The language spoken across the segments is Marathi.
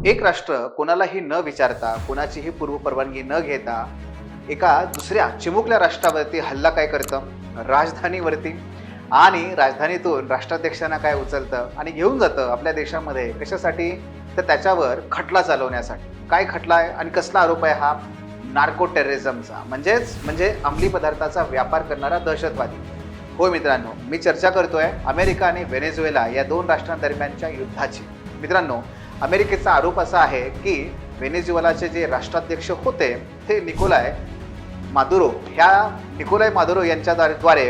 एक राष्ट्र कोणालाही न विचारता, कोणाचीही पूर्वपरवानगी न घेता एका दुसऱ्या चिमुकल्या राष्ट्रावरती हल्ला काय करतं? राजधानीवरती. आणि राजधानीतून राष्ट्राध्यक्षांना काय उचलतं आणि घेऊन जातं आपल्या देशामध्ये. कशासाठी? तर त्याच्यावर खटला चालवण्यासाठी. काय खटला आहे आणि कसला आरोप आहे हा? नार्को टेररिझमचा, म्हणजे अंमली पदार्थाचा व्यापार करणारा दहशतवादी. हो मित्रांनो, मी चर्चा करतोय अमेरिका आणि व्हेनेझुएला या दोन राष्ट्रांदरम्यानच्या युद्धाची. मित्रांनो, अमेरिकेचा आरोप असा आहे की व्हेनेझुएलाचे जे राष्ट्राध्यक्ष होते ते निकोलाय मादुरो यांच्याद्वारे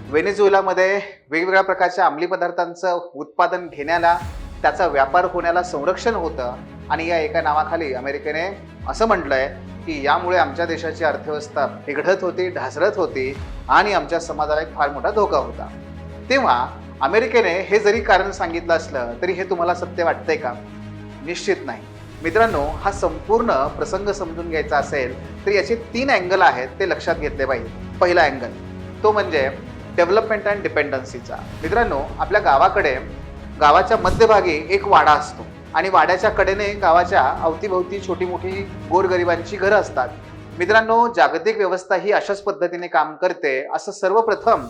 व्हेनेझुएलामध्ये वेगवेगळ्या प्रकारच्या अंमली पदार्थांचं उत्पादन घेण्याला, त्याचा व्यापार होण्याला संरक्षण होतं. आणि या एका नावाखाली अमेरिकेने असं म्हटलंय की यामुळे आमच्या देशाची अर्थव्यवस्था बिघडत होती, ढासळत होती आणि आमच्या समाजाला एक फार मोठा धोका होता. तेव्हा अमेरिकेने हे जरी कारण सांगितलं असलं तरी हे तुम्हाला सत्य वाटतंय का? निश्चित नाही. मित्रांनो, हा संपूर्ण प्रसंग समजून घ्यायचा असेल तर याचे 3 अँगल आहेत, ते लक्षात घेतले पाहिजे. पहिला अँगल तो म्हणजे डेव्हलपमेंट अँड डिपेंडन्सीचा. मित्रांनो, आपल्या गावाच्या मध्यभागी एक वाडा असतो आणि वाड्याच्या कडेने गावाच्या अवतीभोवती छोटी मोठी गोरगरिबांची घरं असतात. मित्रांनो, जागतिक व्यवस्था ही अशाच पद्धतीने काम करते असं सर्वप्रथम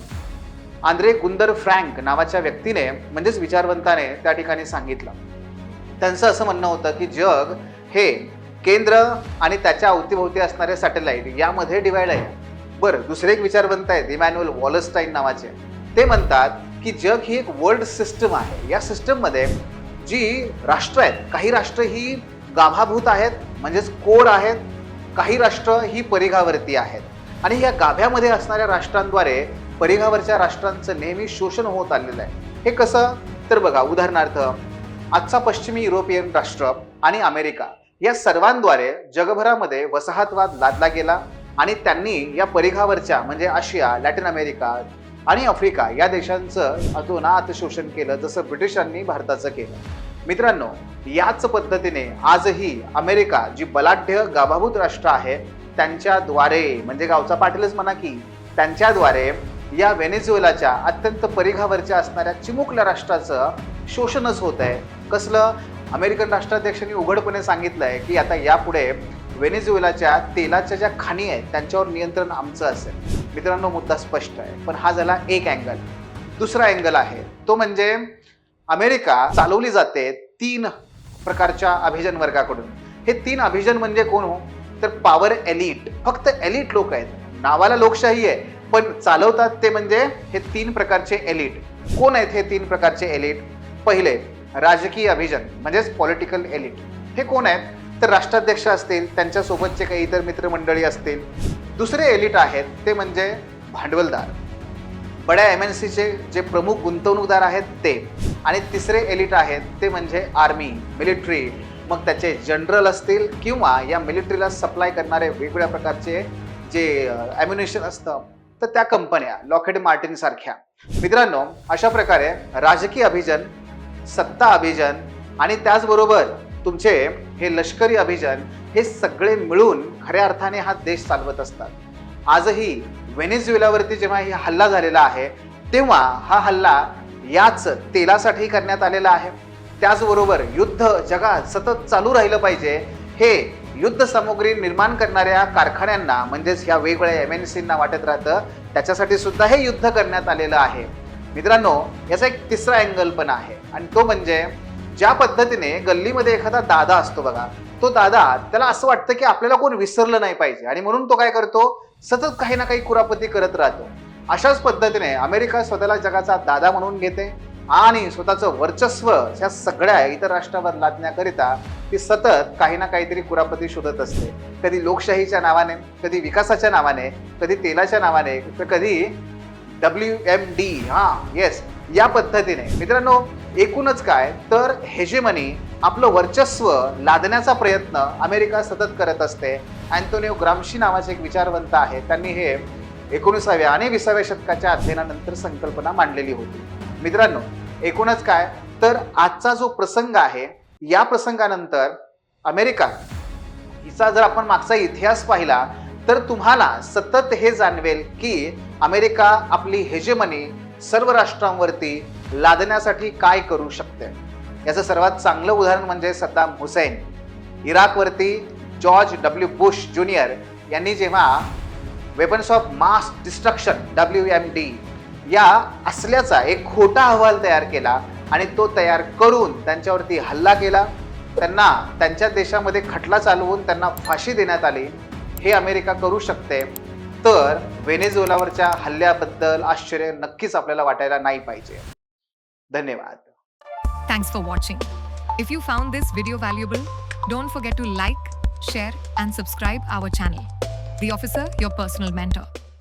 आंद्रे गुंदर फ्रँक नावाच्या व्यक्तीने, म्हणजेच विचारवंताने त्या ठिकाणी सांगितलं. त्यांचं असं म्हणणं होतं की जग हे केंद्र आणि त्याच्या अवतीभोवती असणारे सॅटेलाइट यामध्ये डिवाइड आहे. बरं, दुसरे एक विचारवंत आहेत इमॅन्युअल वॉलस्टाईन नावाचे. ते म्हणतात की जग ही एक वर्ल्ड सिस्टम आहे. या सिस्टममध्ये जी राष्ट्र आहेत, काही राष्ट्र ही गाभाभूत आहेत, म्हणजेच कोर आहेत. काही राष्ट्र ही परिघावरती आहेत आणि या गाभ्यामध्ये असणाऱ्या राष्ट्रांद्वारे परिघावरच्या राष्ट्रांचं नेहमी शोषण होत आलेलं आहे. हे कसं? तर बघा, उदाहरणार्थ आजचा पश्चिमी युरोपियन राष्ट्र आणि अमेरिका या सर्वांद्वारे जगभरामध्ये वसाहतवाद लादला गेला आणि त्यांनी या परिघावरच्या म्हणजे आशिया, लॅटिन अमेरिका आणि आफ्रिका या देशांचं अतोनात शोषण केलं, जसं ब्रिटिशांनी भारताचं केलं. मित्रांनो, याच पद्धतीने आजही अमेरिका जी बलाढ्य गाभाभूत राष्ट्र आहे त्यांच्याद्वारे, म्हणजे गावचा पाटीलच म्हणा की, त्यांच्याद्वारे या व्हेनेझुएलाच्या अत्यंत परिघावरच्या असणाऱ्या चिमुकल्या राष्ट्राचं शोषणच होत आहे. कसलं? अमेरिकन राष्ट्राध्यक्षांनी उघडपणे सांगितलंय की आता यापुढे व्हेनेझुएलाच्या तेलाच्या ज्या खाणी आहेत त्यांच्यावर नियंत्रण आमचं असेल. मित्रांनो, मुद्दा स्पष्ट आहे. पण हा झाला एक अँगल. दुसरा अँगल आहे तो म्हणजे अमेरिका चालवली जाते 3 प्रकारच्या अभिजन वर्गाकडून. हे 3 अभिजन म्हणजे कोण हो? तर पॉवर एलिट. फक्त एलिट लोक आहेत. नावाला लोकशाही आहे पण चालवतात ते म्हणजे हे 3 प्रकारचे एलिट. कोण आहेत हे 3 प्रकारचे एलिट? पहिले राजकीय अभिजन, म्हणजेच पॉलिटिकल एलिट. हे कोण आहेत? तर राष्ट्राध्यक्ष असतील, त्यांच्यासोबतचे काही इतर मित्रमंडळी असतील. दुसरे एलिट आहेत ते म्हणजे भांडवलदार, बड्या MNCचे जे प्रमुख गुंतवणूकदार आहेत ते. आणि तिसरे एलिट आहेत ते म्हणजे आर्मी, मिलिटरी. मग त्याचे जनरल असतील किंवा या मिलिटरीला सप्लाय करणारे वेगवेगळ्या प्रकारचे जे ॲम्युनिशन असतं तर त्या कंपन्या, लॉकहेड मार्टिन सारख्या. मित्रांनो, अशा प्रकारे राजकीय अभिजन, सत्ता अभिजन आणि त्याचबरोबर तुमचे हे लष्करी अभिजन, हे सगळे मिळून खऱ्या अर्थाने हा देश चालवत असतात. आजही व्हेनेझुएलावरती जेव्हा हा हल्ला झालेला आहे तेव्हा हा हल्ला याच तेलासाठी करण्यात आलेला आहे. त्याचबरोबर युद्ध जगात सतत चालू राहिलं पाहिजे हे युद्ध सामुग्री निर्माण करणाऱ्या कारखान्यांना, म्हणजेच ह्या वेगवेगळ्या MNCंना वाटत राहतं, त्याच्यासाठी सुद्धा हे युद्ध करण्यात आलेलं आहे. मित्रांनो, याचा एक तिसरा अँगल पण आहे आणि तो म्हणजे ज्या पद्धतीने गल्लीमध्ये एखादा दादा असतो बघा, तो दादा, त्याला असं वाटतं की आपल्याला कोण विसरलं नाही पाहिजे आणि म्हणून तो काय करतो? सतत काही ना काही कुरापती करत राहतो. अशाच पद्धतीने अमेरिका स्वतःला जगाचा दादा म्हणून घेते आणि स्वतःचं वर्चस्व या सगळ्या इतर राष्ट्रावर लादण्याकरिता ती सतत काही ना काहीतरी कुरापती शोधत असते. कधी लोकशाहीच्या नावाने, कधी विकासाच्या नावाने, कधी तेलाच्या नावाने, तर कधी WMD, या पद्धतीने. मित्रांनो, एकूणच काय तर हेजेमनी, आपलं वर्चस्व लादण्याचा प्रयत्न अमेरिका सतत करत असते. अँटोनिओ ग्राम्शी नावाचे एक विचारवंत आहे, त्यांनी हे 19व्या आणि 20व्या शतकाच्या अध्ययनानंतर संकल्पना मांडलेली होती. मित्रांनो, एकूणच काय तर आजचा जो प्रसंग आहे या प्रसंगानंतर अमेरिका हिचा जर आपण मागचा इतिहास पाहिला तर तुम्हाला सतत हे जाणवेल की अमेरिका आपली हेजेमनी सर्व राष्ट्रांवरती लादण्यासाठी काय करू शकते. याचं सर्वात चांगलं उदाहरण म्हणजे सद्दाम हुसेन. इराकवरती जॉर्ज डब्ल्यू बुश ज्युनियर यांनी जेव्हा weapons of mass destruction WMD या असल्याचा एक खोटा अहवाल तयार केला आणि तो तयार करून त्यांच्यावरती हल्ला केला, त्यांना त्यांच्या देशामध्ये खटला चालवून त्यांना फाशी देण्यात आली. हे अमेरिका करू शकते, तर व्हेनेझुएलावरच्या हल्ल्याबद्दल आश्चर्य नक्कीच आपल्याला वाटायला नाही पाहिजे. धन्यवाद. Thanks for watching. If you found this video valuable, don't forget to like, share and subscribe our channel. The Officer, your personal mentor.